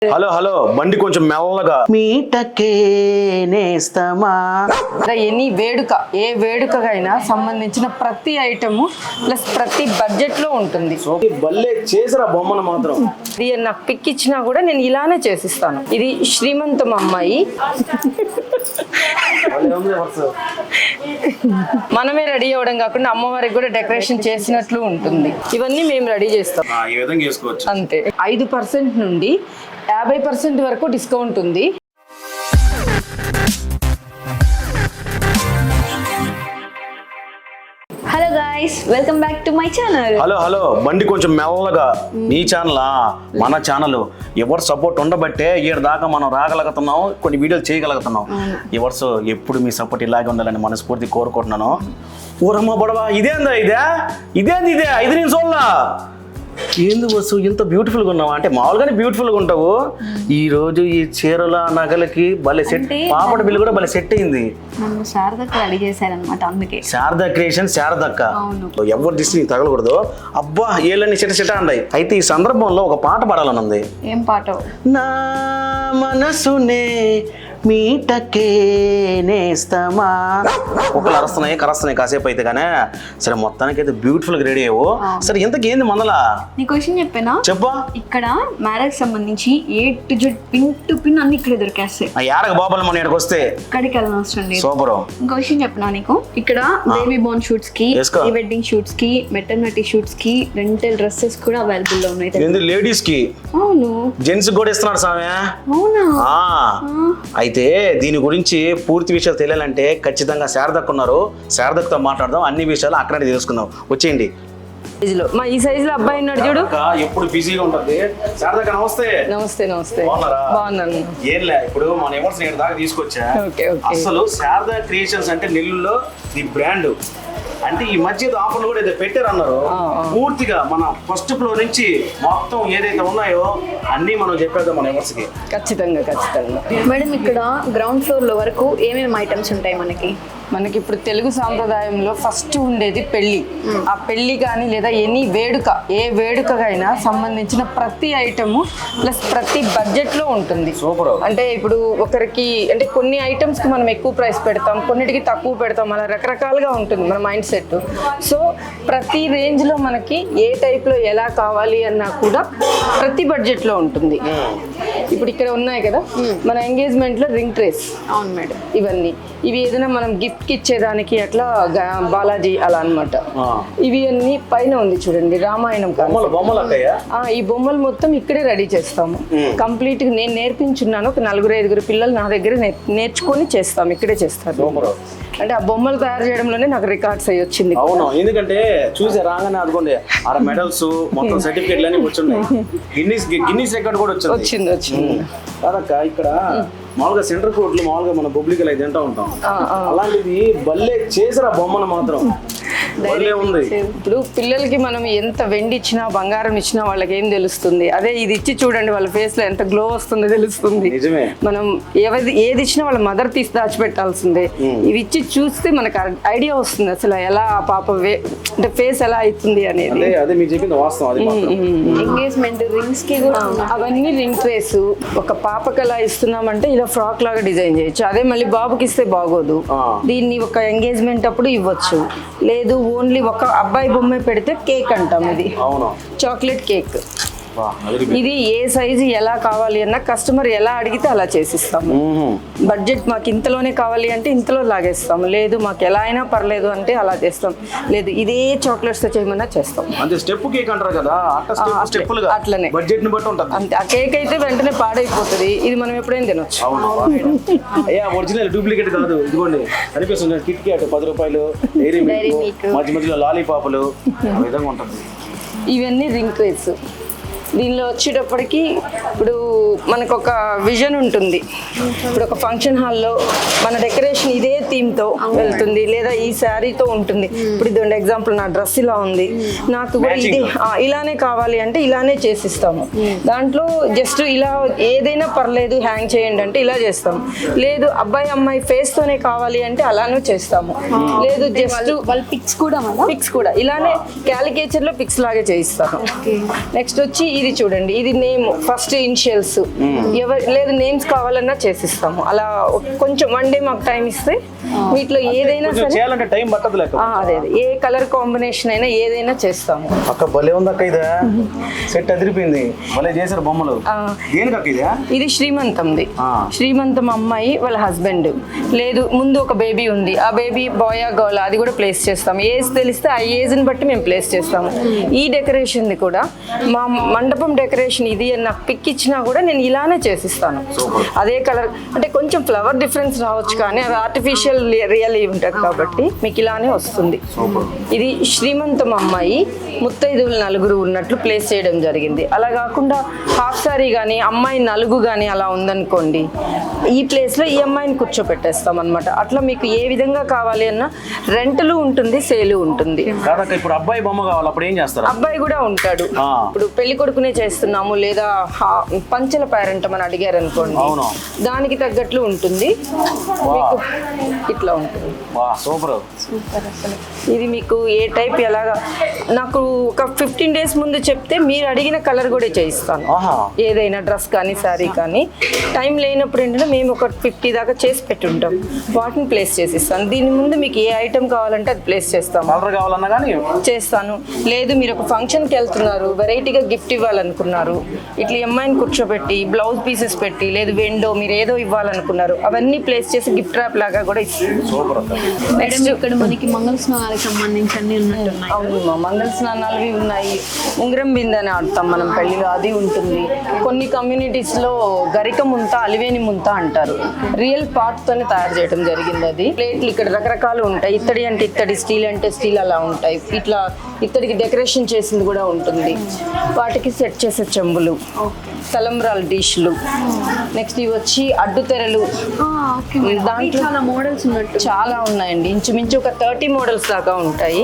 Hello hello బండి కొంచెం మెల్లగా మీటకే నేస్తమా. ఎనీ వేడుక ఏ వేడుకకైనా సంబంధించిన ప్రతి ఐటమ్ ప్లస్ ప్రతి బడ్జెట్ లో ఉంటుంది. బల్లే చేసిరా బొమ్మను మాత్రం. ఇది నాకు పిక్ ఇచ్చినా కూడా నేను ఇలానే చేసిస్తాను. ఇది శ్రీమంతం అమ్మాయి. మనమే రెడీ అవ్వడం కాకుండా అమ్మవారికి కూడా డెకరేషన్ చేసినట్లు ఉంటుంది. ఇవన్నీ మేము రెడీ చేస్తాం. ఈ విధంగా చేసుకోవచ్చు. అంతే 5% నుండి 50% వరకు డిస్కౌంట్ ఉంది. Hello guys, welcome back to my channel. Hello hello బండి కొంచెం మెల్లగా. మీ ఛానలా మన ఛానల్. ఎవరు సపోర్ట్ ఉండబట్టే ఏడు దాకా మనం రాగలుగుతున్నాం, కొన్ని వీడియోలు చేయగలుగుతున్నాం. ఎవరు ఎప్పుడు మీ సపోర్ట్ ఇలాగే ఉండాలని మనస్ఫూర్తి కోరుకుంటున్నాను. ఊరమ్మ బొడవా ఇదేందా ఇదేంది 5 నిమిషాల్లో ఏంది వస్తు ఇంత బ్యూటిఫుల్గా ఉన్నావా అంటే మామూలుగానే బ్యూటిఫుల్గా ఉంటావు. ఈ రోజు ఈ చీరల నగలకి భలే సెట్, పాపడ బిల్లు కూడా భలే సెట్ అయింది. నన్ను శారదక్క రెడీ చేశారనమాట, అందుకే శారదా క్రియేషన్ శారదక్క. ఎవరు దిష్టి తగలకూడదు. అబ్బా ఏళ్ళని సెట అంటాయి. అయితే ఈ సందర్భంలో ఒక పాట పాడాలని ఉంది. ఏం పాట? నా మనసునే మీటకే నేస్తమా. ఒకళ్ళు అరస్తున్నాయి కరస్తున్నాయి కాసేపు అయితే కానీ సరే మొత్తానికి అయితే బ్యూటిఫుల్ గా రెడీ అయ్యావు. సరే ఇంతకు ఏంది మందలా? నీ క్వశ్చన్ చెప్పానా? చెప్పా. ఇక్కడ మ్యారేజ్ సంబంధించి A to Z pin to pin అన్ని ఇక్కడే దొరికేస్తాయి. యాడక బాబాలు మన ఇక్కడికి వస్తే ఇక్కడికి వెళ్ళిన అవసరం లేదు. సూపర్. ఇంకో విషయం చెప్పనా నీకు, ఇక్కడ బేబీ బోర్న్ షూట్స్ కి, ప్రీ వెడ్డింగ్ షూట్స్ కి, మెటర్నిటీ షూట్స్ కి రెంటల్ డ్రెస్సెస్ కూడా అవైలబుల్ లో ఉన్నాయి. ఏంది లేడీస్ కి? అవును. జెంట్స్ కూడా ఇస్తున్నాడు సామె. అవునా? అయితే దీని గురించి పూర్తి విషయాలు తెలియాలంటే ఖచ్చితంగా శారదక్క ఉన్నారు, శారదక్కతో మాట్లాడదాం. అన్ని విషయాలు అక్కడే తెలుసుకుందాం. వచ్చేయండి. మా ఈ సైజ్ లో అబ్బాయి ఉన్నాడు చూడు, ఎప్పుడు బిజీగా ఉంటుంది. శారదక్క నమస్తే. నమస్తే నమస్తే. బాగున్నాను. ఏంలే ఇప్పుడు మన ఎవర్స్ నేను దాకా తీసుకొచ్చా. అసలు శారదా క్రియేషన్స్ అంటే నెల్లూరులో ది బ్రాండ్. అంటే ఈ మధ్య ఆఫర్లు కూడా ఏదో పెట్టారు అన్నారు. పూర్తిగా మన ఫస్ట్ ఫ్లోర్ నుంచి మొత్తం ఏదైతే ఉన్నాయో అన్ని మనం చెప్పేద్దాం మన ఎవర్స్ కి. ఖచ్చితంగా. మేడం ఇక్కడ గ్రౌండ్ ఫ్లోర్ లో వరకు ఏమేమి ఐటమ్స్ ఉంటాయి మనకి ఇప్పుడు తెలుగు సాంప్రదాయంలో ఫస్ట్ ఉండేది పెళ్లి. ఆ పెళ్లి కానీ లేదా ఎనీ వేడుక ఏ వేడుకకైనా సంబంధించిన ప్రతి ఐటమ్ ప్లస్ ప్రతి బడ్జెట్ లో ఉంటుంది. అంటే ఇప్పుడు ఒకరికి అంటే కొన్ని ఐటమ్స్ కి మనం ఎక్కువ ప్రైస్ పెడతాం, కొన్నిటికి తక్కువ పెడతాం, అలా రకరకాలుగా ఉంటుంది మన మైండ్ సెట్. సో ప్రతి రేంజ్ లో మనకి ఏ టైప్ లో ఎలా కావాలి అన్నా కూడా ప్రతి బడ్జెట్ లో ఉంటుంది. ఇప్పుడు ఇక్కడ ఉన్నాయి కదా మన ఎంగేజ్మెంట్ లో రింగ్ ట్రేస్. అవును మేడం. ఇవి ఏదైనా మనం గిఫ్ట్ కి ఇచ్చేదానికి అట్లా బాలాజీ అలా అన్నమాట. ఇవి అన్ని పైన ఉంది చూడండి, రామాయణం. ఈ బొమ్మలు మొత్తం ఇక్కడే రెడీ చేస్తాము. కంప్లీట్ గా నేను నేర్పించున్నాను. ఒక 4-5 పిల్లలు నా దగ్గర నేర్చుకొని చేస్తాము, ఇక్కడే చేస్తాను. అంటే ఆ బొమ్మలు తయారు చేయడంలోనే నాకు రికార్డ్స్ అయ్యి వచ్చింది. అవును, ఎందుకంటే చూసే రాగానే అనుకోండి ఆడ మెడల్స్ మొత్తం సర్టిఫికెట్లు అన్ని వచ్చున్నాయి. గిన్నీస్ రికార్డ్ కూడా వచ్చింది. కాదక్క ఇక్కడ మామూలుగా సెంటర్ కోర్టులు మామూలుగా మన పబ్లిక్ అయితే తింటా ఉంటాం. అలాంటిది భలే చేసిరా బొమ్మను మాత్రం భలే ఉంది. ఇప్పుడు పిల్లలకి మనం ఎంత వెండి ఇచ్చినా బంగారం ఇచ్చినా వాళ్ళకి ఏం తెలుస్తుంది? అదే ఇది ఇచ్చి చూడండి వాళ్ళ ఫేస్ లో ఎంత గ్లో వస్తుందో తెలుస్తుంది. నిజమే. మనం ఏది ఇచ్చినా వాళ్ళ మదర్ తీసి దాచిపెట్టాల్సిందే. ఇవి ఇచ్చి చూస్తే మనకు ఐడియా వస్తుంది అసలు ఎలా పాప అంటే ఫేస్ ఎలా అవుతుంది అనేది. అదే మీరు చెప్పింది వాస్తవం. ఎంగేజ్మెంట్ రింగ్స్ కి కూడా అవన్నీ రింగ్ ట్రేస్. ఒక పాపకి ఎలా ఇస్తున్నామంటే ఇలా ఫ్రాక్ లాగా డిజైన్ చేయొచ్చు. అదే మళ్ళీ బాబుకి ఇస్తే బాగోదు. దీన్ని ఒక ఎంగేజ్మెంట్ అప్పుడు ఇవ్వచ్చు. లేదు ఓన్లీ ఒక అబ్బాయి బొమ్మ పెడితే కేక్ అంటాం. ఇది చాక్లెట్ కేక్. ఇది ఏ సైజు ఎలా కావాలి అన్న కస్టమర్ ఎలా అడిగితే అలా చేసిస్తాము. బడ్జెట్ మాకు ఇంతలోనే కావాలి అంటే ఇంతలో లాగేస్తాము. లేదు మాకు ఎలా అయినా పర్లేదు అంటే అలా చేస్తాం. లేదు ఇదే చాక్లెట్స్ తో చేయమన్నా చేస్తాం. అట్లనే బడ్జెట్ ని బట్టి ఉంటుంది. అంతే. ఆ కేక్ అయితే వెంటనే పాడైపోతుంది. ఇది మనం ఎప్పుడైనా తినొచ్చు. ఒరిజినల్ డూప్లికేట్ కాదు. ఇదిగోండి అనిపిస్తుంది కిట్ క్యాట్ 10 రూపాయలు, మధ్య మధ్యలో లాలీపాపులు విధంగా ఉంటుంది. ఇవన్నీ రింగ్ ట్రేస్. దీనిలో వచ్చేటప్పటికి ఇప్పుడు మనకు ఒక విజన్ ఉంటుంది. ఇప్పుడు ఒక ఫంక్షన్ హాల్లో మన డెకరేషన్ ఇదే థీమ్తో వెళ్తుంది, లేదా ఈ శారీతో ఉంటుంది. ఇప్పుడు ఇదండి ఎగ్జాంపుల్, నా డ్రెస్ ఇలా ఉంది, నాకు కూడా ఇది ఇలానే కావాలి అంటే ఇలానే చేసిస్తాము. దాంట్లో జస్ట్ ఇలా ఏదైనా పర్లేదు హ్యాంగ్ చేయండి అంటే ఇలా చేస్తాము. లేదు అబ్బాయి అమ్మాయి ఫేస్ తోనే కావాలి అంటే అలానే చేస్తాము. లేదు జస్ట్ వాళ్ళ పిక్స్ కూడా ఇలానే క్యాలికేచర్ లో పిక్స్ లాగే చేయిస్తాము. నెక్స్ట్ వచ్చి ఇది చూడండి, ఇది నేమ్ ఫస్ట్ ఇనిషియల్స్ లేదు నేమ్స్ కావాలన్నా చేసిస్తాము. అలా కొంచెం వన్ డే మాకు టైం ఇస్తే వీటిలో ఏదైనా కొంచెం సరే చేయాలంటే టైం పట్టదు లేక అదే ఏ కలర్ కాంబినేషన్ అయినా ఏదైనా చేస్తాము. అక్క భలే ఉంది అక్క, ఇదే సెట్ అదిరిపోయింది, భలే చేశారు బొమ్మలు. దేనికి అక్క ఇదే? ఇది శ్రీమంతంది. శ్రీమంతం అమ్మాయి వాళ్ళ హస్బెండ్, లేదు ముందు ఒక బేబీ ఉంది, ఆ బేబీ బాయ్ గర్ల్ అది కూడా ప్లేస్ చేస్తాం. ఏజ్ తెలిస్తే ఆ ఏజ్ని బట్టి మేము ప్లేస్ చేస్తాము. ఈ డెకరేషన్ది కూడా మా మండపం డెకరేషన్ ఇది అని నాకు పిక్ ఇచ్చినా కూడా నేను ఇలానే చేసిస్తాను. అదే కలర్ అంటే కొంచెం ఫ్లవర్ డిఫరెన్స్ రావచ్చు కానీ అది ఆర్టిఫిషియల్ రియల్ ఉంటుంది కాబట్టి మీకు ఇలానే వస్తుంది. ఇది శ్రీమంతం అమ్మాయి ముత్తైదువులు 4 ఉన్నట్లు ప్లేస్ చేయడం జరిగింది. అలా కాకుండా హాఫ్ సారీ కానీ అమ్మాయి నలుగు కానీ అలా ఉందనుకోండి, ఈ ప్లేస్లో ఈ అమ్మాయిని కూర్చోపెట్టేస్తాం అనమాట. అట్లా మీకు ఏ విధంగా కావాలి అన్న రెంటలు ఉంటుంది, సేలు ఉంటుంది. కాదక్క ఇప్పుడు అబ్బాయి బొమ్మ కావాలి, అప్పుడు ఏం చేస్తారు? అబ్బాయి కూడా ఉంటాడు. ఇప్పుడు పెళ్లి కొడుకునే చేస్తున్నాము లేదా పంచల పేరెంట్ అని అడిగారు అనుకోండి, దానికి తగ్గట్లు ఉంటుంది. మీకు ఇట్లా ఉంటుంది. సూపర్. ఇది మీకు ఏ టైప్ ఎలాగా నాకు ఒక 15 days ముందు చెప్తే మీరు అడిగిన కలర్ కూడా చేయిస్తాను. ఏదైనా డ్రెస్ కానీ శారీ కానీ టైం లేనప్పుడు ఏంటంటే మేము ఒక 50 దాకా చేసి పెట్టుంటాం, వాటిని ప్లేస్ చేసిస్తాను. దీని ముందు మీకు ఏ ఐటమ్ కావాలంటే అది ప్లేస్ చేస్తాం. కలర్ కావాలన్నా కానీ చేస్తాను. లేదు మీరు ఒక ఫంక్షన్కి వెళ్తున్నారు, వెరైటీగా గిఫ్ట్ ఇవ్వాలనుకున్నారు, ఇట్లా అమ్మాయిని కూర్చోబెట్టి బ్లౌజ్ పీసెస్ పెట్టి లేదు వెండో మీరు ఏదో ఇవ్వాలనుకున్నారు అవన్నీ ప్లేస్ చేసి గిఫ్ట్ ర్యాప్ లాగా కూడా ఇస్తాం. నెక్స్ట్ ఇక్కడ మనకి మంగళ స్నానాలకు సంబంధించి అన్ని ఉన్నట్టున్నాయి. అవును, మంగళ స్నానాలవి ఉన్నాయి. ఉంగరం బిందె అని ఆడతాం మనం పెళ్లిలో, అది ఉంటుంది. కొన్ని కమ్యూనిటీస్లో గరిక ముంత అలివేని ముంత అంటారు, రియల్ పార్ట్ తోనే తయారు చేయడం జరిగింది. అది ప్లేట్లు ఇక్కడ రకరకాలు ఉంటాయి, ఇత్తడి అంటే ఇత్తడి, స్టీల్ అంటే స్టీల్ అలా ఉంటాయి. ఇట్లా ఇత్తడికి డెకరేషన్ చేసింది కూడా ఉంటుంది. వాటికి సెట్ చేసే చెంబులు, తలంబ్రాలు డిష్లు, నెక్స్ట్ ఇవి వచ్చి అడ్డు తెరలు. దాంట్లో మోడల్స్ ఉన్నట్టు చాలా ఉన్నాయండి, ఇంచుమించు ఒక 30 మోడల్స్ దాకా ఉంటాయి.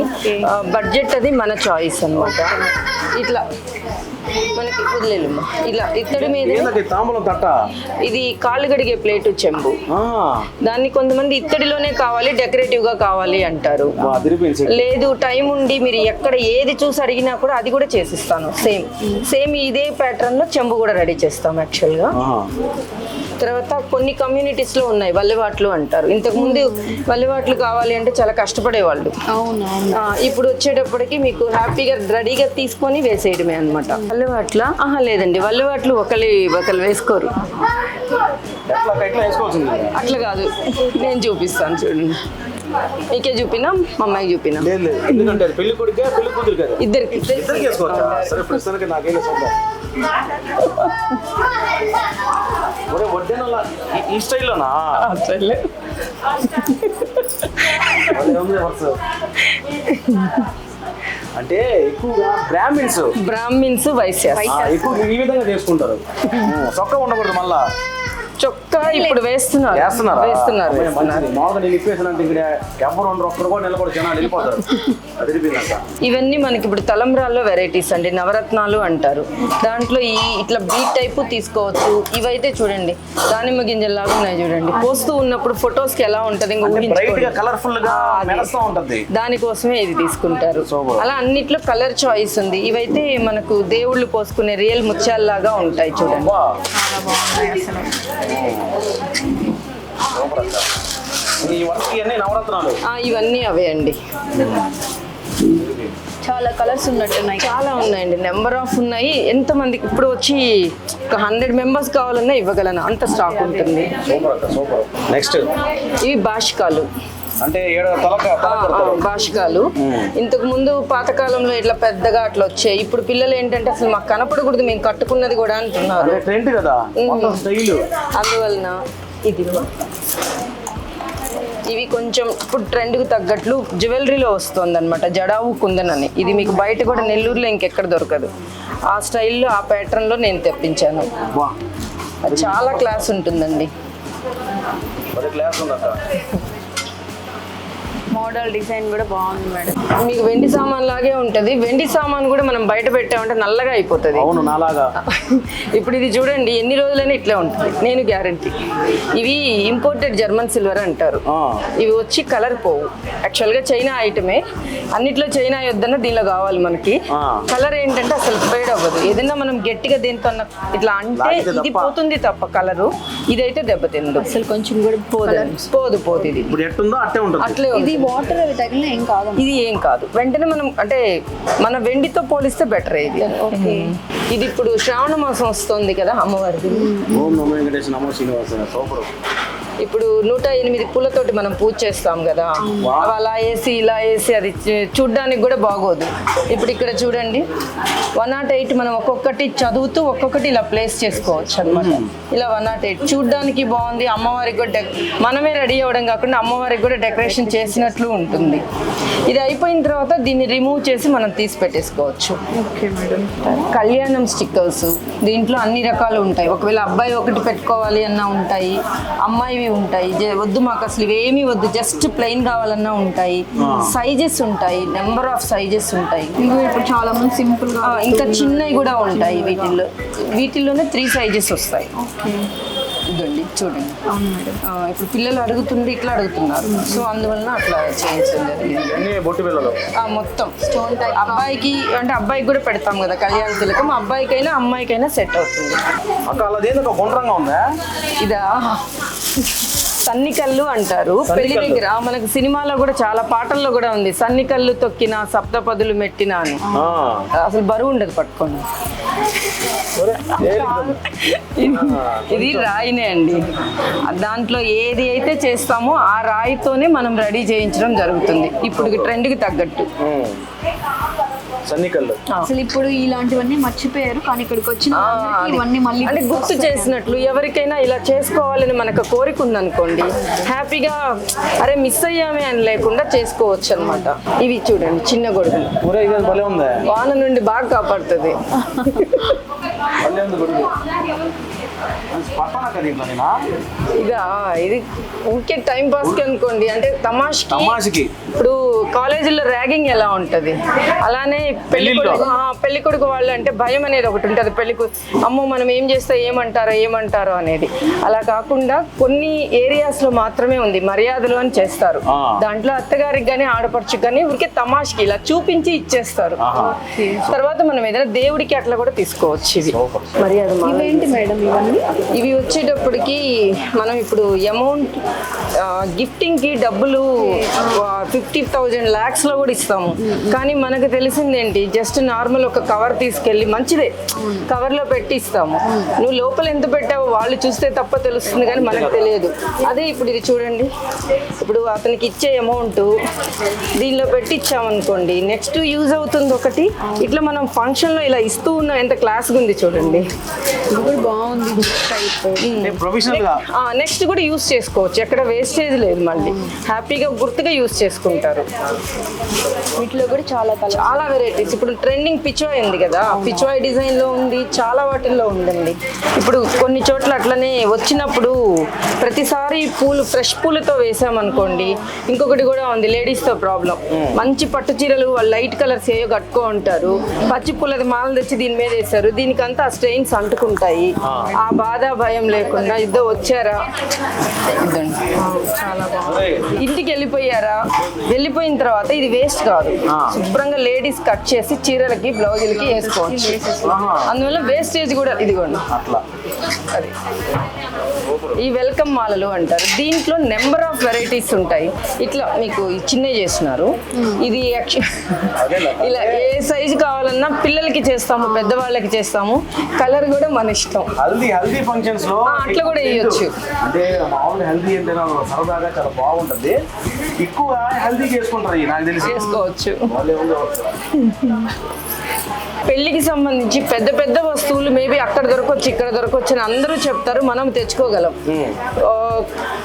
బడ్జెట్ అది మన చాయిస్ అన్నమాట. ఇట్లా మనకి వదిలేమ్మా, ఇలా ఇత్తడి మీద తాంబూలం తట్ట, ఇది కాళ్ళు గడిగే ప్లేటు చెంబు. దాన్ని కొంతమంది ఇత్తడిలోనే కావాలి, డెకరేటివ్ గా కావాలి అంటారు. లేదు టైం ఉండి మీరు ఎక్కడ ఏది చూసి అడిగినా కూడా అది కూడా చేసిస్తాను. సేమ్ ఇదే ప్యాటర్న్ లో చెంబు కూడా రెడీ చేస్తాం యాక్చువల్ గా. తర్వాత కొన్ని కమ్యూనిటీస్ లో ఉన్నాయి వల్లెవాట్లు అంటారు. ఇంతకు ముందు వల్లెవాట్లు కావాలి అంటే చాలా కష్టపడేవాళ్ళు. ఇప్పుడు వచ్చేటప్పటికి మీకు హ్యాపీగా రెడీగా తీసుకొని వేసేయడమే అనమాట. వల్లెవాట్ల లేదండి, వల్లెవాట్లు ఒకరు వేసుకోరు. అట్లా కాదు, నేను చూపిస్తాను చూడండి. మీకే చూపినా మా అమ్మాయికి చూపినా? ఇద్దరికి ఈ స్టైల్లోనా? అంటే ఎక్కువగా బ్రాహ్మిన్స్ వైశ్యాస్ ఎక్కువ ఈ విధంగా చేసుకుంటారు. చొక్క ఉండకూడదు, మళ్ళా చొక్కా ఇప్పుడు వేస్తున్నారు. ఇవన్నీ మనకి ఇప్పుడు తలంబ్రాల్లో వెరైటీస్ అండి, నవరత్నాలు అంటారు. దాంట్లో ఇట్లా బీట్ టైపు తీసుకోవచ్చు. ఇవైతే చూడండి దానిమ్మ గింజల్లాగా ఉన్నాయి చూడండి, పోస్తూ ఉన్నప్పుడు ఫొటోస్ కి ఎలా ఉంటది దానికోసమే ఇది తీసుకుంటారు. అలా అన్నిట్లో కలర్ చాయిస్ ఉంది. ఇవైతే మనకు దేవుళ్ళు పోసుకునే రియల్ ముత్యాల్లాగా ఉంటాయి చూడండి. చాలా బాగున్నాయి అసలు. ఇవన్నీ అవే అండి. చాలా కలర్స్ ఉన్నట్టున్నాయి. చాలా ఉన్నాయండి, నెంబర్ ఆఫ్ ఉన్నాయి. ఎంతమందికి ఇప్పుడు వచ్చి ఒక 100 members కావాలన్నా ఇవ్వగలను, అంత స్టాక్ ఉంటుంది. నెక్స్ట్ ఇవి బాషికాలు అంటే బాషికాలు. ఇంతకు ముందు పాతకాలంలో ఇట్లా పెద్దగా అట్లా వచ్చాయి. ఇప్పుడు పిల్లలు ఏంటంటే అసలు మాకు కనపడకూడదు, మేము కట్టుకున్నది కూడా అంటున్నారు. అందువలన ఇది ఇవి కొంచెం ఇప్పుడు ట్రెండ్కి తగ్గట్లు జ్యువెలరీలో వస్తుంది అనమాట, జడావు కుందన్ అని. ఇది మీకు బయట కూడా నెల్లూరులో ఇంకెక్కడ దొరకదు. ఆ స్టైల్లో ఆ ప్యాటర్న్లో నేను తెప్పించాను. చాలా క్లాస్ ఉంటుందండి. మోడల్ డిజైన్ కూడా బాగుంది మేడం. మీకు వెండి సామాన్ లాగే ఉంటది. వెండి సామాన్ కూడా మనం బయట పెట్టామంటే నల్లగా అయిపోతుంది. అవును నాలాగా. ఇప్పుడు ఇది చూడండి, ఎన్ని రోజులైనా ఇట్లే ఉంటుంది, నేను గ్యారంటీ. ఇవి ఇంపోర్టెడ్ జర్మన్ సిల్వర్ అంటారు. ఇవి వచ్చి కలర్ పోవు. యాక్చువల్గా చైనా ఐటమే, అన్నిట్లో చైనా యొద్దన్న దీనిలో కావాలి మనకి. కలర్ ఏంటంటే అసలు ఫేడ్ అవ్వదు. ఏదైనా మనం గట్టిగా దేనితో ఇట్లా అంటే ఇది పోతుంది తప్ప కలరు, ఇదైతే దెబ్బతిందు. అసలు కొంచెం కూడా పోదు ఇది ఇప్పుడు ఎట్టుందో అట్టే ఉంటుంది. అట్లే ఇది వాటర్ అవి తగిలిన ఏం కాదు. ఇది ఏం కాదు. వెంటనే మనం అంటే మన వెండితో పోలిస్తే బెటర్ ఇది. ఇది ఇప్పుడు శ్రావణ మాసం వస్తుంది కదా అమ్మవారిది. ఓం నమో వెంకటేశ నమో శ్రీనివాస. సూపర్. ఇప్పుడు 108 పూలతోటి మనం పూజ చేస్తాం కదా, అవి అలా వేసి ఇలా వేసి అది చూడ్డానికి కూడా బాగోదు. ఇప్పుడు ఇక్కడ చూడండి 108 మనం ఒక్కొక్కటి చదువుతూ ఒక్కొక్కటి ఇలా ప్లేస్ చేసుకోవచ్చు అనమాట. ఇలా 108 చూడ్డానికి బాగుంది. అమ్మవారికి కూడా మనమే రెడీ అవ్వడం కాకుండా అమ్మవారికి కూడా డెకరేషన్ చేసినట్లు ఉంటుంది. ఇది అయిపోయిన తర్వాత దీన్ని రిమూవ్ చేసి మనం తీసి పెట్టేసుకోవచ్చు. Okay madam. కళ్యాణం స్టిక్కర్స్ దీంట్లో అన్ని రకాలు ఉంటాయి. ఒకవేళ అబ్బాయి ఒకటి పెట్టుకోవాలి అన్నా ఉంటాయి, అమ్మాయివి ఉంటాయి. వద్దు మాకు అసలు ఇవేమీ వద్దు, జస్ట్ ప్లెయిన్ కావాలన్నా ఉంటాయి. సైజెస్ ఉంటాయి, నెంబర్ ఆఫ్ సైజెస్ ఉంటాయి. ఇప్పుడు చాలా మంది సింపుల్ గా, ఇంకా చిన్నవి కూడా ఉంటాయి. వీటిల్లోనే 3 సైజెస్ వస్తాయి. ఇదండి చూడండి. ఇప్పుడు పిల్లలు అడుగుతుంది, ఇట్లా అడుగుతున్నారు, సో అందువలన అట్లా చేయించడం జరిగింది. మొత్తం అబ్బాయికి అంటే అబ్బాయికి కూడా పెడతాం కదా కళ్యాణ తిలకం, అబ్బాయికైనా అమ్మాయికైనా సెట్ అవుతుంది. ఇదా సన్నికల్లు అంటారు. పెళ్లి దగ్గర మనకు సినిమాలో కూడా చాలా పాటల్లో కూడా ఉంది, సన్నికల్లు తొక్కిన సప్తపదులు మెట్టిన అని. అసలు బరువు ఉండదు పట్టుకోండి. ఇది రాయినే అండి. దాంట్లో ఏది అయితే చేస్తామో ఆ రాయితోనే మనం రెడీ చేయించడం జరుగుతుంది ఇప్పుడు ట్రెండ్కి తగ్గట్టు. సన్నికల్లు అసలు ఇప్పుడు ఇలాంటివన్నీ మర్చిపోయారు, కానీ ఇక్కడికి వచ్చిన ఇవన్నీ మళ్ళీ అంటే గుర్తు చేసినట్లు. ఎవరికైనా ఇలా చేసుకోవాలని మనకు కోరిక ఉందనుకోండి, హ్యాపీగా అరే మిస్ అయ్యామే అని లేకుండా చేసుకోవచ్చు అనమాట. ఇవి చూడండి చిన్న గొడుగులు, వాన నుండి బాగా కాపాడుతుంది. ఇదా ఇది ఊరికే టైం పాస్ కి అనుకోండి, అంటే తమాషకి. ఇప్పుడు కాలేజీలో ర్యాగింగ్ ఎలా ఉంటది, అలానే పెళ్లి కొడుకు వాళ్ళు అంటే భయం అనేది ఒకటి ఉంటుంది. అమ్మో మనం ఏం చేస్తే ఏమంటారో అనేది. అలా కాకుండా కొన్ని ఏరియాస్ లో మాత్రమే ఉంది మర్యాదలు అని చేస్తారు. దాంట్లో అత్తగారికి కానీ ఆడపడుచుకి కానీ ఊరికే తమాషకి ఇలా చూపించి ఇచ్చేస్తారు. తర్వాత మనం ఏదైనా దేవుడికి అట్లా కూడా తీసుకోవచ్చు. ఇది మర్యాద. ఇవేంటి మేడం ఇవన్నీ? ఇవి వచ్చేటప్పటికి మనం ఇప్పుడు అమౌంట్ గిఫ్టింగ్ కి డబ్బులు 50,000 lakhs లో కూడా ఇస్తాము. కానీ మనకు తెలిసిందేంటి, జస్ట్ నార్మల్ ఒక కవర్ తీసుకెళ్ళి మంచిదే కవర్ లో పెట్టి ఇస్తాము. నువ్వు లోపల ఎంత పెట్టావో వాళ్ళు చూస్తే తప్ప తెలుస్తుంది, కానీ మనకు తెలియదు. అదే ఇప్పుడు ఇది చూడండి, ఇప్పుడు అతనికి ఇచ్చే అమౌంట్ దీనిలో పెట్టి ఇచ్చామనుకోండి, నెక్స్ట్ యూజ్ అవుతుంది ఒకటి. ఇట్లా మనం ఫంక్షన్ లో ఇలా ఇస్తూ ఉన్నాం, ఎంత క్లాస్గా ఉంది చూడండి. బాగుంది. నెక్స్ట్ కూడా యూస్ చేసుకోవచ్చు, ఎక్కడ వేస్టేజ్ లేదు, మళ్ళీ హ్యాపీగా గుర్తుగా యూస్ చేసుకుంటారు. వీటిలో కూడా చాలా వెరైటీస్. ఇప్పుడు ట్రెండింగ్ పిచ్వాయ్ ఉంది కదా, పిచ్వాయ్ డిజైన్ లో ఉంది, చాలా వాటిల్లో ఉందండి. ఇప్పుడు కొన్ని చోట్ల అట్లనే వచ్చినప్పుడు ప్రతిసారి ఫ్రెష్ పూలతో వేసామనుకోండి. ఇంకొకటి కూడా ఉంది, లేడీస్ తో ప్రాబ్లం. మంచి పట్టు చీరలు వాళ్ళు లైట్ కలర్స్ ఏయో కట్టుకో ఉంటారు, పచ్చి పూలది మాల తెచ్చి దీని మీద వేస్తారు, దీనికంతా స్ట్రెయిన్స్ అంటుకుంటాయి. ఆ బాధ భయం లేకుండా ఇద్దరు వచ్చారా, చాలా బాగుంది. ఇంటికి వెళ్ళిపోయిన తర్వాత ఇది వేస్ట్ కాదు, శుభ్రంగా లేడీస్ కట్ చేసి చీరలకి బ్లౌజులకి వేసుకోవచ్చు. అందువల్ల వేస్టేజ్ కూడా ఇదిగోండి అట్లా. అది ఈ వెల్కమ్ మాలలు అంటారు. దీంట్లో నెంబర్ ఆఫ్ వెరైటీస్ ఉంటాయి. ఇట్లా మీకు చిన్న చేస్తున్నారు. ఇది ఇలా ఏ సైజు కావాలన్నా పిల్లలకి చేస్తాము, పెద్దవాళ్ళకి చేస్తాము. కలర్ కూడా మన ఇష్టం. హల్దీ ఫంక్షన్స్ లో అట్లా కూడా వేయొచ్చు. అంటే మామూలు హల్దీ అంటే సరదాగా చాలా బాగుంటది. ఎక్కువ హల్దీ చేసుకుంటారు, నాకు తెలిసి చేసుకోవచ్చు. పెళ్లికి సంబంధించి పెద్ద పెద్ద వస్తువులు మేబీ అక్కడ దొరకొచ్చు, ఇక్కడ దొరకొచ్చు అని అందరూ చెప్తారు, మనం తెచ్చుకోగలం.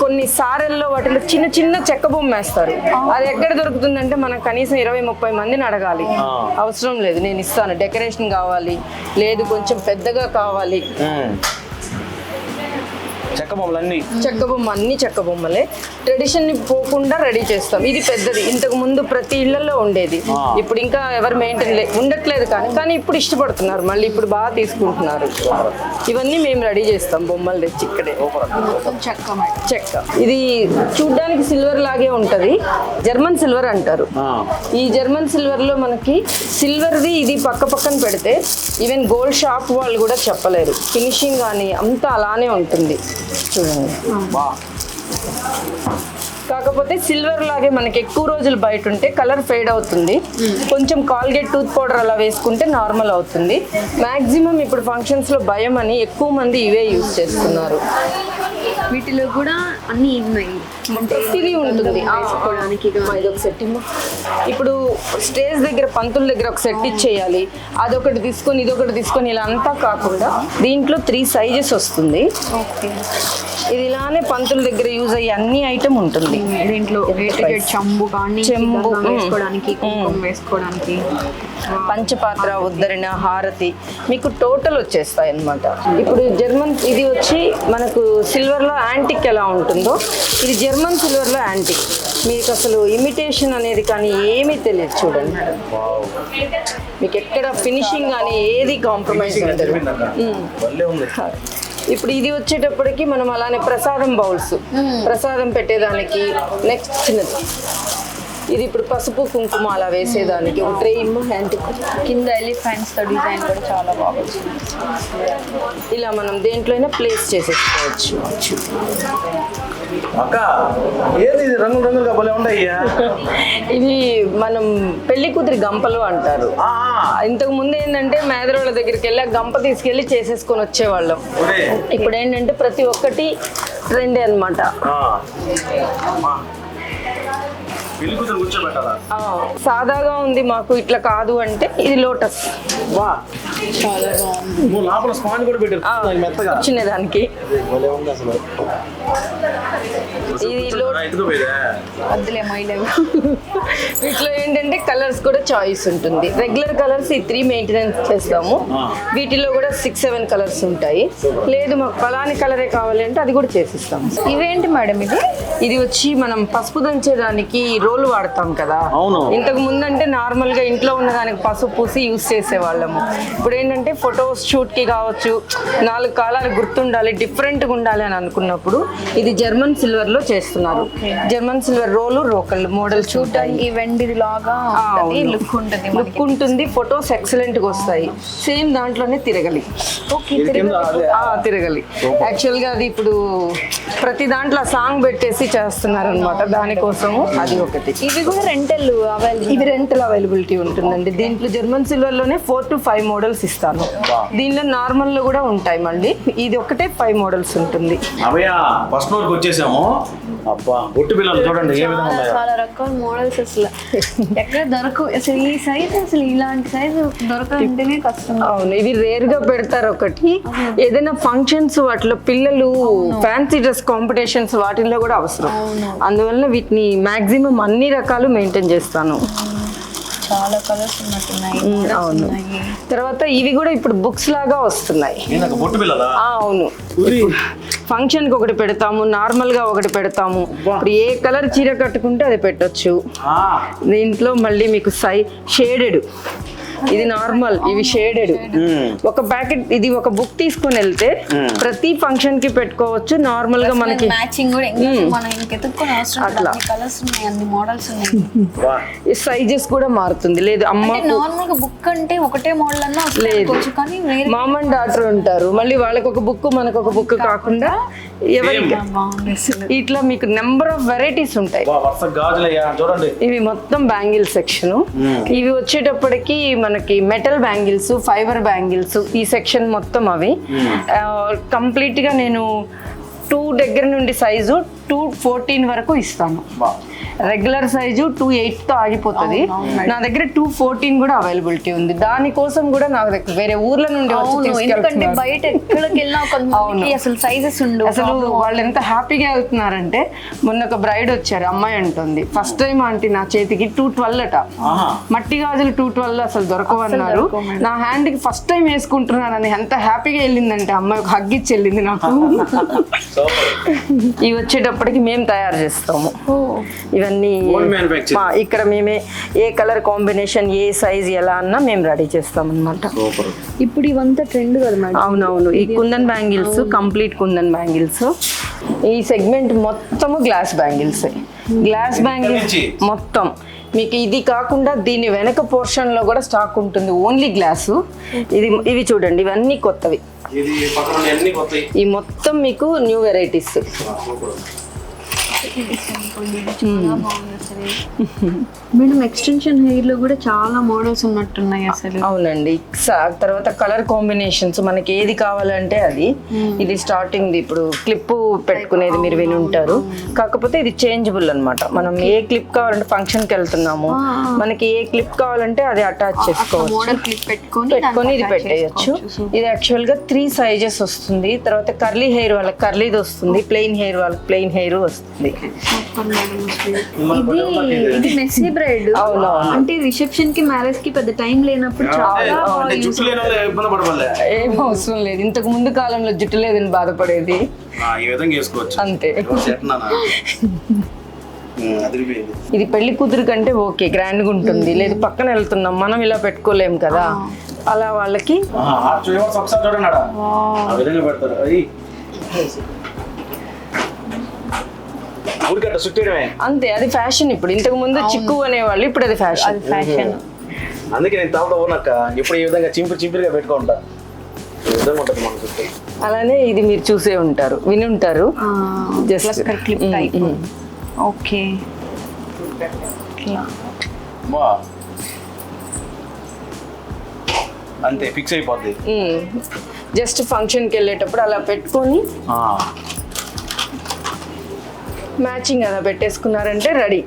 కొన్ని సారెల్లో వాటిలో చిన్న చిన్న చెక్క బొమ్మ వేస్తారు. అది ఎక్కడ దొరుకుతుందంటే మనం కనీసం 20-30 మందిని అడగాలి. అవసరం లేదు, నేను ఇస్తాను. డెకరేషన్ కావాలి, లేదు కొంచెం పెద్దగా కావాలి. చెక్క బొమ్మలు అన్ని చెక్క బొమ్మ, అన్ని చెక్క బొమ్మలే. ట్రెడిషన్ ని పోకుండా రెడీ చేస్తాం. ఇది పెద్దది, ఇంతకు ముందు ప్రతి ఇళ్లలో ఉండేది. ఇప్పుడు ఇంకా ఎవరు మెయింటైన్ ఉండట్లేదు, కానీ ఇప్పుడు ఇష్టపడుతున్నారు, మళ్ళీ ఇప్పుడు బాగా తీసుకుంటున్నారు. ఇవన్నీ మేము రెడీ చేస్తాం బొమ్మలు తెచ్చి ఇక్కడే. చెక్క ఇది చూడ్డానికి సిల్వర్ లాగే ఉంటది, జర్మన్ సిల్వర్ అంటారు. ఈ జర్మన్ సిల్వర్ లో మనకి సిల్వర్ది ఇది పక్కన పెడితే ఈవెన్ గోల్డ్ షాప్ వాళ్ళు కూడా చెప్పలేరు. ఫినిషింగ్ కానీ అంతా అలానే ఉంటుంది చూడండి. కాకపోతే సిల్వర్ లాగే మనకి ఎక్కువ రోజులు బయట ఉంటే కలర్ ఫేడ్ అవుతుంది. కొంచెం కాల్గేట్ టూత్ పౌడర్ అలా వేసుకుంటే నార్మల్ అవుతుంది. మాక్సిమం ఇప్పుడు ఫంక్షన్స్ లో భయం అని ఎక్కువ మంది ఇవే యూజ్ చేస్తున్నారు. వీటిలో కూడా అన్ని ఉన్నాయి, ఇది ఉంటుంది వేసుకోవడానికి. ఇదొక సెట్ ఇప్పుడు స్టేజ్ దగ్గర పంతుల దగ్గర ఒక సెట్ ఇచ్చేయాలి, అదొకటి తీసుకొని ఇదొకటి తీసుకొని ఇలా అంతా కాకుండా దీంట్లో 3 సైజెస్ వస్తుంది. ఇది ఇలానే పంతుల దగ్గర యూజ్ అయ్యే అన్ని ఐటమ్ ఉంటుంది దీంట్లో. చెంబు కానీ చెంబు వేసుకోవడానికి, కుంకుమ వేసుకోవడానికి, పంచపాత్ర, ఉద్దరణ, హారతి మీకు టోటల్ వచ్చేస్తాయి అన్నమాట. ఇప్పుడు జర్మన్ ఇది వచ్చి మనకు సిల్వర్ లో యాంటిక్ ఎలా ఉంటుందో ఇది జర్మన్ సిల్వర్ లో యాంటిక్. మీకు అసలు ఇమిటేషన్ అనేది కానీ ఏమీ తెలియదు చూడండి. మీకు ఎక్కడ ఫినిషింగ్ కానీ ఏది కాంప్రమైజ్ ఉండదు. ఇప్పుడు ఇది వచ్చేటప్పటికి మనం అలానే ప్రసాదం బౌల్స్, ప్రసాదం పెట్టేదానికి. నెక్స్ట్ చిన్నది ఇది ఇప్పుడు పసుపు కుంకుమ అలా వేసేదానికి ఒక ట్రే యాంటిక్. కింద ఎలిఫెంట్స్ తో డిజైన్ కూడా చాలా బాగుంది. ఇలా మనం దేంట్లోనే ప్లేస్ చేసేసుకోవచ్చు. అక్క ఏది రంగులు రంగులుగా భలే ఉంటాయ్యా. ఇది మనం పెళ్లి కూతురి గంపలు అంటారు. ఇంతకు ముందు ఏంటంటే మేదరోళ్ళ దగ్గరికి వెళ్ళి గంప తీసుకెళ్లి చేసేసుకొని వచ్చేవాళ్ళం. ఇప్పుడు ఏంటంటే ప్రతి ఒక్కటి ట్రెండే అన్నమాట. సాదాగా ఉంది మాకు ఇట్లా కాదు అంటే ఇది లోటస్. లోపల స్పాంజ్ కూడా పెట్టారు మెత్తగా కూర్చునేదానికి. వీటిలో ఏంటంటే కలర్స్ కూడా చాయిస్ ఉంటుంది. రెగ్యులర్ కలర్స్ ఈ 3 మెయింటెనెన్స్ చేస్తాము. వీటిలో కూడా 6-7 కలర్స్ ఉంటాయి. లేదు మాకు పలాని కలరే కావాలి అంటే అది కూడా చేసిస్తాము. ఇవేంటి మేడం ఇది? ఇది వచ్చి మనం పసుపు దంచేదానికి రోలు వాడతాం కదా. ఇంతకు ముందు అంటే నార్మల్ గా ఇంట్లో ఉన్న దానికి పసుపు పూసి యూజ్ చేసేవాళ్ళము. ఇప్పుడు ఏంటంటే ఫొటోస్ షూట్ కి కావచ్చు, 4 కాలాలు గుర్తుండాలి, డిఫరెంట్ గా ఉండాలి అని అనుకున్నప్పుడు ఇది జర్మన్ సిల్వర్ లో చేస్తున్నారు. జర్మన్ సిల్వర్ రోలు రోకల్ మోడల్ చూడడానికి వెండిది లాగా లుక్ ఉంటుంది. లుక్ ఉంటుంది, ఫొటోస్ ఎక్సలెంట్ గా వస్తాయి. సేమ్ దాంట్లోనే తిరగలి. తిరగలి యాక్చువల్ గా అది ఇప్పుడు ప్రతి దాంట్లో సాంగ్ పెట్టేసి చేస్తున్నారు అనమాట. దానికోసము అది ఒకటి. ఇవి కూడా రెంటల్ ఇవి రెంటల్ అవైలబిలిటీ ఉంటుందండి. దీంట్లో జర్మన్ సిల్వర్ లోనే 4 to 5 మోడల్స్ ఇస్తాను. దీనిలో నార్మల్ లో కూడా ఉంటాయి. మళ్ళీ ఇది ఒకటే 5 మోడల్స్ ఉంటుంది. వచ్చేసాము. అబ్బా బొట్టు పిల్లలు చూడండి ఏ విధంగా ఉన్నాయో. చాలా రకాల మోడల్స్ అసలు ఎక్కడ దొరకవు. అసలు ఈ సైజ్, అసలు ఇలాంటి సైజ్ దొరకంటేనే కష్టం. అవును, ఇవి రేర్ గా పెడతారు. ఒకటి ఏదైనా ఫంక్షన్స్ వాటిలో పిల్లలు ఫ్యాన్సీ డ్రెస్ కాంపిటీషన్స్ వాటిల్లో కూడా అవసరం. అందువల్ల వీటిని మాక్సిమం అన్ని రకాలు మెయింటైన్ చేస్తాను. చాలా కలర్స్ ఉన్నట్టున్నాయి. అవును. తర్వాత ఇవి కూడా ఇప్పుడు బుక్స్ లాగా వస్తున్నాయి. అవును, ఫంక్షన్ కి ఒకటి పెడతాము, నార్మల్ గా ఒకటి పెడతాము. ఇప్పుడు ఏ కలర్ చీర కట్టుకుంటే అది పెట్టొచ్చు. దీంట్లో మళ్ళీ మీకు షేడెడ్, ఇది నార్మల్, ఇవి షేడెడ్. ఒక ప్యాకెట్ ఇది ఒక బుక్ తీసుకొని వెళ్తే ప్రతి ఫంక్షన్ కి పెట్టుకోవచ్చు. నార్మల్ గా మనకి మ్యాచింగ్ కూడా మనం ఇంకెతుక్కొని అవసరం లేదు. అన్ని కలర్స్ ఉన్నాయి, అన్ని మోడల్స్ ఉన్నాయి. సైజెస్ కూడా మారుతుంది. లేదు అమ్మ నార్మల్ గా బుక్ అంటే ఒకటే మోడల్ అన్నా లేదు, కానీ మామ్ అండ్ డాటర్ ఉంటారు. మళ్ళీ వాళ్ళకి ఒక బుక్ మనకు ఒక బుక్ కాకుండా ఎవరికి ఇట్లా మీకు నెంబర్ ఆఫ్ వెరైటీస్ ఉంటాయి. ఇవి మొత్తం బ్యాంగిల్ సెక్షన్. ఇవి వచ్చేటప్పటికి మనకి మెటల్ బ్యాంగిల్స్, ఫైబర్ బ్యాంగిల్స్, ఈ సెక్షన్ మొత్తం అవి కంప్లీట్ గా నేను 2 దగ్గర నుండి సైజు 214 వరకు ఇస్తాను. రెగ్యులర్ సైజు 2.8 తో ఆగిపోతుంది. నా దగ్గర 2.14 కూడా అవైలబిలిటీ ఉంది. దానికోసం కూడా నా దగ్గర వేరే ఊర్ల నుండి వచ్చి ఎందుకంటే తీసుకెళ్తున్నారు. బయట ఎక్కడికి వెళ్ళినా కొంతమందికి అసలు సైజెస్ ఉండవు. అసలు వాళ్ళు ఎంత హ్యాపీగా వెళ్తున్నారంటే, మొన్న ఒక బ్రైడ్ వచ్చారు, అమ్మాయి అంటుంది ఫస్ట్ టైం ఆంటీ నా చేతికి 212 అట, మట్టి గాజులు 212 అసలు దొరకవన్నారు. నా హ్యాండ్ కి ఫస్ట్ టైం వేసుకుంటున్నానని ఎంత హ్యాపీగా వెళ్ళిందంటే అమ్మాయి ఒక హగ్ ఇచ్చి వెళ్ళింది నాకు. ఇవి వచ్చేటప్పటికి మేము తయారు చేస్తాము ఇవన్నీ. ఇక్కడ మేమే ఏ కలర్ కాంబినేషన్ ఏ సైజ్ ఎలా అన్నా మేము రెడీ చేస్తాం అన్నమాట. ఇప్పుడు ఇవంతా ట్రెండ్ కదా మేడం. అవునవును, ఈ kundan bangles complete kundan bangles. ఈ సెగ్మెంట్ మొత్తము గ్లాస్ బ్యాంగిల్స్. గ్లాస్ బ్యాంగిల్స్ మొత్తం మీకు ఇది కాకుండా దీని వెనక పోర్షన్ లో కూడా స్టాక్ ఉంటుంది, ఓన్లీ గ్లాసు. ఇవి చూడండి, ఇవన్నీ కొత్తవి. ఈ మొత్తం మీకు new varieties. Madam extension hair లో కూడా చాలా మోడల్స్ ఉన్నట్టున్నాయి అసలు. అవునండి, తర్వాత కలర్ కాంబినేషన్స్ మనకి ఏది కావాలంటే అది. ఇది స్టార్టింగ్ ఇప్పుడు క్లిప్ పెట్టుకునేది మీరు విని ఉంటారు, కాకపోతే ఇది చేంజబుల్ అన్నమాట. మనం ఏ క్లిప్ కావాలంటే ఫంక్షన్ కి వెళ్తున్నాము, మనకి ఏ క్లిప్ కావాలంటే అది అటాచ్ చేసుకోవచ్చు, మోడల్ క్లిప్ పెట్టుకొని ఇది పెట్టేయచ్చు. ఇది యాక్చువల్ గా 3 సైజెస్ వస్తుంది. తర్వాత కర్లీ హెయిర్ వాళ్ళకి కర్లీది వస్తుంది, ప్లెయిన్ హెయిర్ వాళ్ళకి ప్లెయిన్ హెయిర్ వస్తుంది. ఇది మెస్సీ బ్రైడ్. అంటే రిసెప్షన్ కి మ్యారేజ్ కి పెద్ద టైం లేనప్పుడు చాలా ఏం అవసరం లేదు. ఇంతకు ముందు కాలంలో జుట్టు లేదని బాధపడేది, అంతే. ఇది పెళ్లి కూతురు కంటే ఓకే, గ్రాండ్ గా ఉంటుంది. లేదు పక్కన వెళ్తున్నాం మనం, ఇలా పెట్టుకోలేం కదా, అలా వాళ్ళకి అంతే. అది ఫ్యాషన్ ఇప్పుడు. ఇంతకు ముందు చిక్కు అనేవాళ్ళు, ఇప్పుడు అది ఫ్యాషన్. అందుకే నేను తాపడ పోనక్క ఇప్పుడు ఈ విధంగా చింపిరిగా పెట్టుకుంటా. అలానే ఇది మీరు చూసే ఉంటారు, విని ఉంటారు. Just clip type. ఓకే, అంతే ఫిక్స్ అయిపోద్ది. జస్ట్ ఫంక్షన్ కి వెళ్ళేటప్పుడు అలా పెట్టుకొని మ్యాచింగ్ అలా పెట్టేసుకున్నారంటే రెడీ.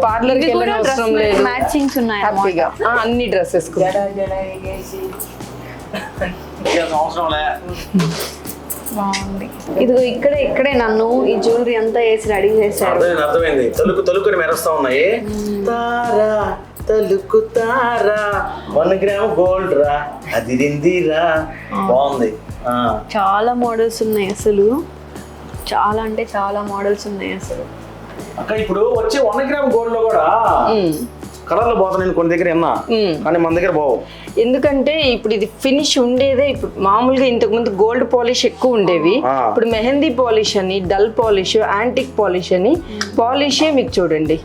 పార్లర్ కి వెళ్ళిన అవసరం లేదు, మ్యాచింగ్స్ ఉన్నాయి హ్యాపీగా అన్ని డ్రెస్సెస్. బాగుంది. ఇదిగో ఇక్కడే నన్ను ఈ జ్యువెలరీ అంతా వేసి రెడీ చేశారు. అర్థమైంది, తలుకుని మెరుస్తా ఉన్నాయి. తారా తలుకు తారా 1 గ్రామ్ గోల్డ్ రా, అది రిందిరా. బాగుంది. చాలా మోడల్స్ ఉన్నాయి అసలు, చాలా అంటే చాలా మోడల్స్ ఉన్నాయి అసలు. అక్క ఇప్పుడు వచ్చే 1 గ్రామ్ గోల్డ్ లో కూడా కలర్లు పోతాను కొన్ని దగ్గర విన్నా, కానీ మన దగ్గర పోవు. ఎందుకంటే ఇప్పుడు ఇది ఫినిష్ ఉండేదే. ఇప్పుడు మామూలుగా ఇంతకు ముందు గోల్డ్ పాలిష్ ఎక్కువ ఉండేవి, ఇప్పుడు మెహందీ పాలిష్ అని, డల్ పాలిష్, యాంటిక్ పాలిష్ అని. పాలిషే మీకు చూడండి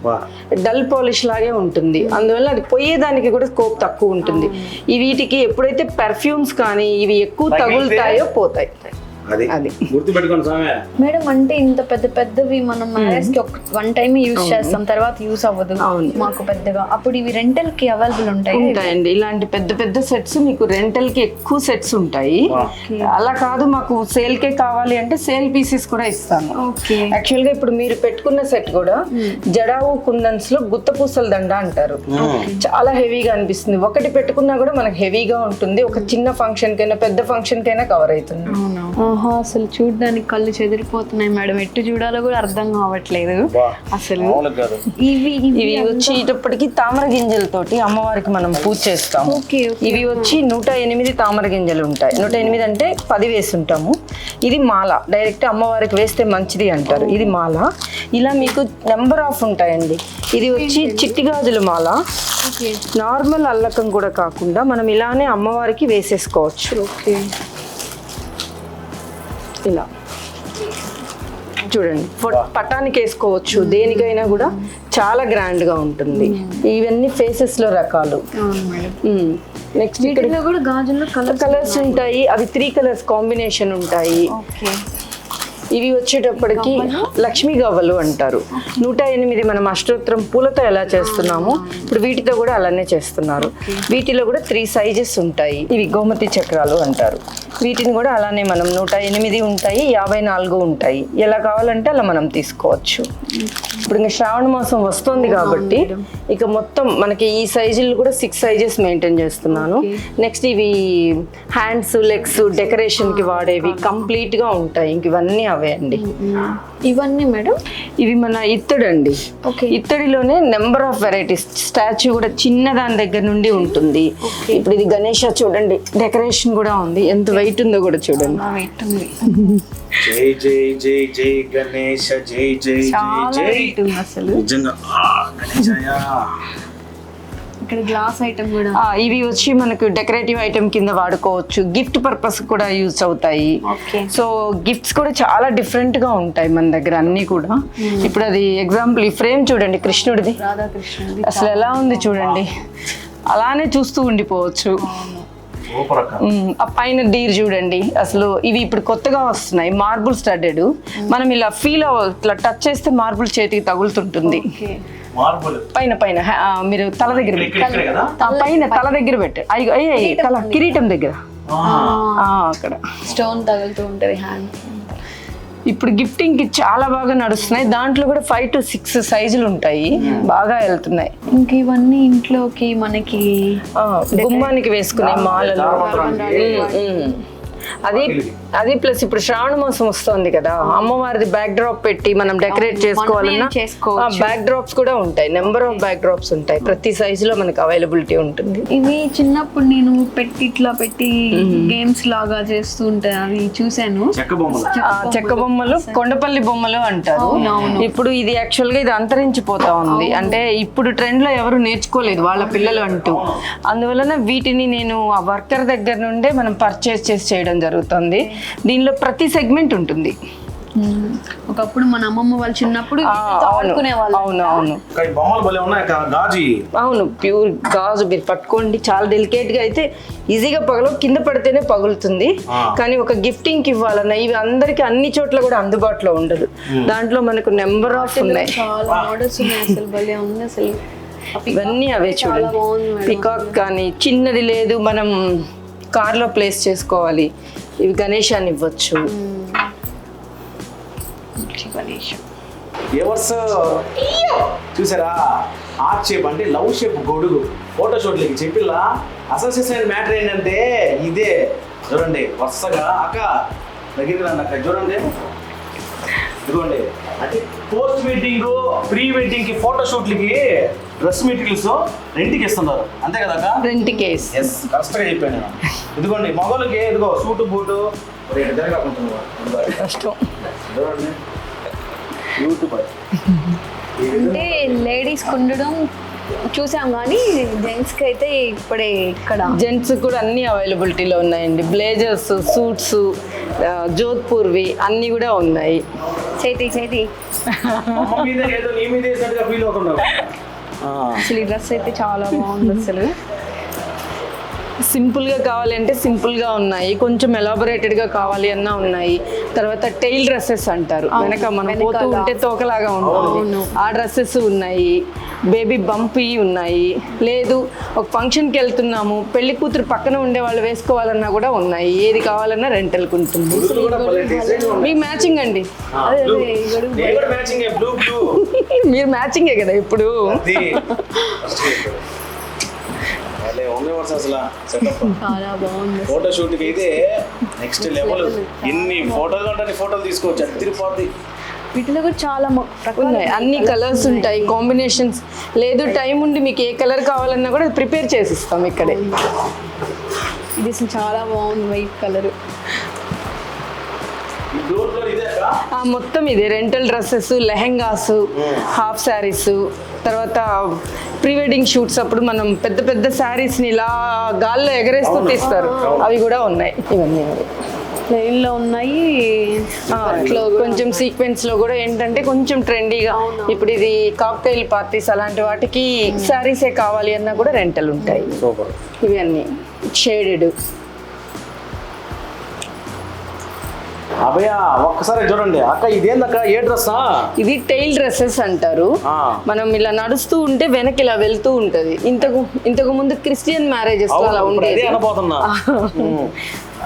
డల్ పాలిష్ లాగే ఉంటుంది, అందువల్ల అది పోయేదానికి కూడా స్కోప్ తక్కువ ఉంటుంది. ఈ వీటికి ఎప్పుడైతే పెర్ఫ్యూమ్స్ కానీ ఇవి ఎక్కువ తగులుతాయో పోతాయి. అది గుర్తుపెట్టుకోండి సామే. మేడం అంటే ఇంత పెద్దవి మనం మ్యారేజ్ కి వన్ టైం యూజ్ చేస్తాం, తర్వాత యూస్ అవ్వదు మాకు పెద్దగా. అప్పుడు ఇవి రెంటల్ కి అవైలబుల్ ఉంటాయండి. ఇలాంటి పెద్ద సెట్స్ మీకు రెంటల్ కి ఎక్కువ సెట్స్ ఉంటాయి. అలా కాదు మాకు సేల్ కే కావాలి అంటే సేల్ పీసెస్ కూడా ఇస్తాను. యాక్చువల్ గా ఇప్పుడు మీరు పెట్టుకున్న సెట్ కూడా జడావు కుందన్స్ లో గుత్త పూసల దండ అంటారు. చాలా హెవీగా అనిపిస్తుంది. ఒకటి పెట్టుకున్నా కూడా మనకు హెవీగా ఉంటుంది. ఒక చిన్న ఫంక్షన్ కైనా పెద్ద ఫంక్షన్ కైనా కవర్ అవుతుంది. అసలు చూడడానికి కళ్ళు చెదిరిపోతున్నాయి మేడం, ఎట్టు చూడాలో కూడా అర్థం కావట్లేదు అసలు. ఇవి వచ్చేటప్పటికి తామర గింజలతోటి అమ్మవారికి మనం పూజ చేస్తాము. ఇవి వచ్చి 108 తామర గింజలు ఉంటాయి. 108 అంటే 10 వేస్తుంటాము. ఇది మాల, డైరెక్ట్ అమ్మవారికి వేస్తే మంచిది అంటారు. ఇది మాల. ఇలా మీకు నెంబర్ ఆఫ్ ఉంటాయండి. ఇది వచ్చి చిట్టి గాజుల మాల. నార్మల్ అల్లకం కూడా కాకుండా మనం ఇలానే అమ్మవారికి వేసేసుకోవచ్చు. ఇలా చూడండి, పటానికి వేసుకోవచ్చు, దేనికైనా కూడా చాలా గ్రాండ్ గా ఉంటుంది. ఇవన్నీ ఫేసెస్ లో రకాలు. నెక్స్ట్ ఇక్కడ కూడా గాజుల్లో కలర్స్ ఉంటాయి. అవి 3 కలర్స్ కాంబినేషన్ ఉంటాయి. ఇవి వచ్చేటప్పటికి లక్ష్మీ గవ్వలు అంటారు. 108 మనం అష్టోత్తరం పూలతో ఎలా చేస్తున్నామో ఇప్పుడు వీటితో కూడా అలానే చేస్తున్నారు. వీటిలో కూడా 3 సైజెస్ ఉంటాయి. ఇవి గోమతి చక్రాలు అంటారు. వీటిని కూడా అలానే మనం 108 ఉంటాయి, 54 ఉంటాయి. ఎలా కావాలంటే అలా మనం తీసుకోవచ్చు. ఇప్పుడు ఇంకా శ్రావణ మాసం వస్తుంది కాబట్టి ఇక మొత్తం మనకి ఈ సైజులు కూడా 6 సైజెస్ మెయింటైన్ చేస్తున్నాను. నెక్స్ట్ ఇవి హ్యాండ్స్, లెగ్స్ డెకరేషన్ కి వాడేవి కంప్లీట్ గా ఉంటాయి. ఇంక ఇవన్నీ అవే అండి. ఇవన్నీ మేడం ఇవి మన ఇత్తడి అండి. ఇత్తడిలోనే నెంబర్ ఆఫ్ వెరైటీస్. స్టాచ్యూ కూడా చిన్న దాని దగ్గర నుండి ఉంటుంది. ఇప్పుడు ఇది గణేష చూడండి, డెకరేషన్ కూడా ఉంది. ఎంత వెయిట్ ఉందో కూడా చూడండి. వెయిట్ ఉంది. జై జై జై జై గణేష జై జై జై చాలా జై. వెయిట్ ఉంది అసలు. నిజంగా గణేశయ్య. ఇక్కడ గ్లాస్ ఐటమ్ కూడా. ఇవి వచ్చి మనకు డెకరేటివ్ ఐటమ్ కింద వాడుకోవచ్చు. గిఫ్ట్ పర్పస్ కూడా యూజ్ అవుతాయి. సో గిఫ్ట్స్ కూడా చాలా డిఫరెంట్ గా ఉంటాయి మన దగ్గర అన్ని కూడా. ఇప్పుడు అది ఎగ్జాంపుల్ ఈ ఫ్రేమ్ చూడండి, కృష్ణుడిది. రాధాకృష్ణుడి అసలు ఎలా ఉంది చూడండి, అలానే చూస్తూ ఉండిపోవచ్చు. ఆ పైన డీర్ చూడండి. అసలు ఇవి ఇప్పుడు కొత్తగా వస్తున్నాయి, మార్బుల్ స్టడ్డెడ్. మనం ఇలా ఫీల్ ఇట్లా టచ్ చేస్తే మార్బుల్ చేతికి తగులుతుంటుంది. పైన పైన మీరు తల దగ్గర పైన తల దగ్గర పెట్టారు. తల కిరీటం దగ్గర అక్కడ స్టోన్ తగులుతూ ఉంటది హ్యాండ్. ఇప్పుడు గిఫ్టింగ్ కి చాలా బాగా నడుస్తున్నాయి. దాంట్లో కూడా 5 to 6 సైజులు ఉంటాయి, బాగా వెళ్తున్నాయి. ఇంక ఇవన్నీ ఇంట్లోకి మనకి గుమ్మానికి వేసుకునే మాలలు. అది ప్లస్ ఇప్పుడు శ్రావణ మాసం వస్తుంది కదా, అమ్మవారిది బ్యాక్ డ్రాప్ పెట్టి మనం డెకరేట్ చేసుకోవాలన్నా బ్యాక్ డ్రాప్స్ కూడా ఉంటాయి. నెంబర్ ఆఫ్ బ్యాక్ డ్రాప్స్ ఉంటాయి. ప్రతి సైజు లో మనకి అవైలబిలిటీ ఉంటుంది. ఇవి చిన్నప్పుడు నేను ఇట్లా పెట్టి గేమ్స్ లాగా చేస్తూ ఉంటాయి, అవి చూసాను. చెక్క బొమ్మలు, కొండపల్లి బొమ్మలు అంటారు. ఇప్పుడు ఇది యాక్చువల్ గా ఇది అంతరించిపోతా ఉంది. అంటే ఇప్పుడు ట్రెండ్ లో ఎవరు నేర్చుకోలేదు వాళ్ళ పిల్లలు అంటూ. అందువలన వీటిని నేను ఆ వర్కర్ దగ్గర నుండే మనం పర్చేస్ చేసి చేయడం జరుగుతుంది. దీనిలో ప్రతి సెగ్మెంట్ ఉంటుంది. ఒకప్పుడు మన అమ్మమ్మ వాళ్ళు చిన్నప్పుడు ఆడుకునే వాళ్ళు. అవును ప్యూర్ గాజు. మీరు పట్టుకోండి, చాలా డెలికేట్ గా అయితే ఈజీగా కింద పడితేనే పగులుతుంది. కానీ ఒక గిఫ్టింగ్ కి ఇవ్వాలన్నా ఇవి అందరికి అన్ని చోట్ల కూడా అందుబాటులో ఉండదు. దాంట్లో మనకు నెంబర్ ఆఫ్ ఉన్నాయి. చాలా మోడల్స్ ఉన్నాయి. అసలు భలే ఉంది అసలు. ఇవన్నీ అవే చూడండి. పికాక్ కానీ చిన్నది లేదు, మనం కార్లో ప్లేస్ చేసుకోవాలి. ఇవి గణేశాన్ని ఇవ్వచ్చు. చూసారా, ఆర్ట్ షేప్ అంటే లవ్ షేప్ గొడుగు. ఫోటోషూట్లకి చెప్పిల్లా అసోసియేషన్ మ్యాటర్ ఏంటంటే ఇదే. చూడండి వరుసగా అక్క దగ్గర అక్క చూడండి, ఇదిగోండి. అంటే పోస్ట్ వెడ్డింగ్, ప్రీ వెడ్డింగ్ కి ఫోటోషూట్లకి డ్రెస్ మెటీరియల్స్ రెంట్కి ఇస్తున్నారు, అంతే కదా అక్క? రెంట్కి. ఎస్, కరెక్ట్గా చెప్పాను నేను. ఇదిగోండి మగోళ్ళకి ఇదిగో సూటు బూటు కష్టం. చూడండి యూట్యూబ్ అంటే లేడీస్ ఉండడం చూసాం, కానీ జెంట్స్ కి అయితే ఇప్పుడే ఇక్కడ జెంట్స్ కూడా అన్ని అవైలబిలిటీలో ఉన్నాయండి. బ్లేజర్స్, సూట్స్, జోధ్పూర్వి అన్ని కూడా ఉన్నాయి. చేతి అసలు ఈ డ్రెస్ అయితే చాలా బాగుంది. అసలు సింపుల్ గా కావాలంటే సింపుల్ గా ఉన్నాయి, కొంచెం ఎలాబొరేటెడ్ గా కావాలి అన్నా ఉన్నాయి. తర్వాత టైల్ డ్రెస్సెస్ అంటారు, వెనక మనం పోతూ ఉంటే తోకలాగా ఉంటుంది, ఆ డ్రెస్సెస్ ఉన్నాయి. బేబీ బంపీ ఉన్నాయి. లేదు ఒక ఫంక్షన్కి వెళ్తున్నాము, పెళ్లి కూతురు పక్కన ఉండే వాళ్ళు వేసుకోవాలన్నా కూడా ఉన్నాయి. ఏది కావాలన్నా రెంటల్కి ఉంటుంది. మీకు మ్యాచింగ్ అండి. మీరు మ్యాచింగే కదా ఇప్పుడు. చాలా బాగుంది. ఫోటో షూట్ కి అయితే నెక్స్ట్ లెవెల్. ఎన్ని ఫోటోలు అంటే ఫోటోలు తీసుకోవచ్చు, అది తిరిగిపోద్ది. వీటిలో కూడా చాలా ఉన్నాయి, అన్ని కలర్స్ ఉంటాయి, కాంబినేషన్స్. లేదు టైం ఉండి మీకు ఏ కలర్ కావాలన్నా కూడా ప్రిపేర్ చేసి ఇస్తాం ఇక్కడే. ఇది చాలా బాగుంది, వైట్ కలర్. మొత్తం ఇదే rental dresses, lehengas, half saris. తర్వాత ప్రీ వెడ్డింగ్ షూట్స్ అప్పుడు మనం పెద్ద పెద్ద శారీస్ ని ఇలా గాల్లో ఎగరేస్తూ తీస్తారు, అవి కూడా ఉన్నాయి. ఇవన్నీ ప్లెయిన్ లో ఉన్నాయి. కొంచెం సీక్వెన్స్ లో కూడా ఏంటంటే కొంచెం ట్రెండీగా. ఇప్పుడు ఇది కాక్టైల్ పార్టీస్ అలాంటి వాటికి శారీసే కావాలి అన్నా కూడా రెంటల్ ఉంటాయి. ఇవన్నీ షేడెడ్. అభయ ఒక్కసారి చూడండి అక్క, ఇదేందక్క, ఏ డ్రెస్సా? ఇది టైల్ డ్రెస్సెస్ అంటారు. మనం ఇలా నడుస్తూ ఉంటే వెనక్కి ఇలా వెళ్తూ ఉంటది. ఇంతకు ముందు క్రిస్టియన్ మ్యారేజెస్ అలా ఉండేది. అనబోతున్నా.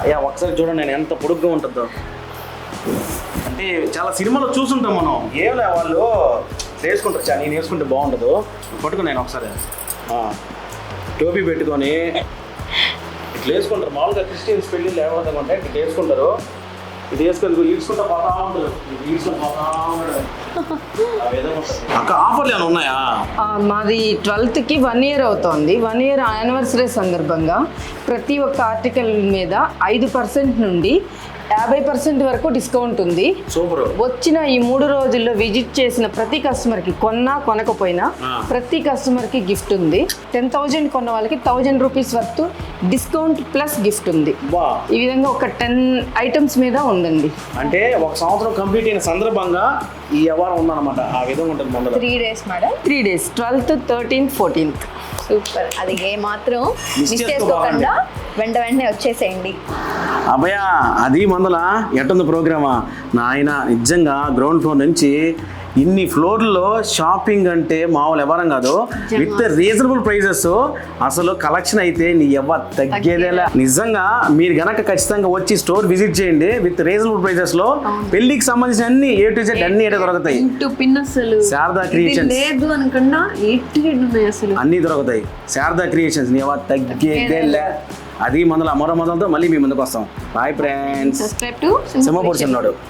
అయ్యా ఒకసారి చూడండి, నేను ఎంత పొడుగ్గా ఉంటుందో. అంటే చాలా సినిమాలో చూసుంటాం మనం. ఏం వాళ్ళు వేసుకుంటారు, చాలా నేను వేసుకుంటే బాగుంటుందో. పట్టుకుని నేను ఒకసారి టోపీ పెట్టుకొని ఇట్లా వేసుకుంటారు. మామూలుగా క్రిస్టియన్స్ పెళ్ళి లేకపోతే ఇట్లా వేసుకుంటారు. ఇది వేసుకొని ఈడ్చుకుంటా పోతా ఉంటారు. అక్క ఆఫర్లు ఏమైనా ఉన్నాయా? మాది 12th కి 1 year అవుతోంది. 1 year యానివర్సరీ సందర్భంగా ప్రతి ఒక్క ఆర్టికల్ మీద 5% నుండి 50% వరకు డిస్కౌంట్ ఉంది. సూపర్. వచ్చిన ఈ 3 రోజుల్లో విజిట్ చేసిన ప్రతి కస్టమర్ కి కొనకపోయినా ప్రతి కస్టమర్ కి గిఫ్ట్ ఉంది. 10,000 కొన్న వాళ్ళకి 1,000 rupees worth discount plus gift ఉంది. ఈ విధంగా ఒక 10 ఐటమ్స్ మీద ఉందండి. అంటే ఒక సంవత్సరం కంప్లీట్ అయిన సందర్భంగా ఈ వ్యవహారం ఉందన్నమాట. ఆ విధంగా ఉంటుంది. ముందు 3 days madam. 3 days 12th, 13th, 14th. Super. అది ఏ మాత్రం మిస్ చేసుకోకుండా వెంటనే వచ్చేసేయండి. అభయ అది మందల ఎట్టుంది ప్రోగ్రామా నాయన? నిజంగా గ్రౌండ్ ఫ్లోర్ నుంచి ఇన్ని ఫ్లోర్లో షాపింగ్ అంటే మామూలు ఎవరం కాదు. With reasonable prices. అసలు కలెక్షన్ అయితే నీ ఎవరు తగ్గేదేలా. నిజంగా మీరు గనక ఖచ్చితంగా వచ్చి స్టోర్ విజిట్ చేయండి. విత్ రీజనబుల్ ప్రైజెస్ లో పెళ్లికి సంబంధించిన అన్ని A to Z అన్ని దొరుకుతాయి. శారదా క్రియేషన్స్ లేదు అనకుండా అసలు అన్ని దొరుకుతాయి. శారదా క్రియేషన్స్ నీ ఎవరు తగ్గేదేలా. అది మందల మరో మందలతో మళ్ళీ మీ ముందుకు వస్తాం. Bye friends. Subscribe to Simhapur చిన్నాడు.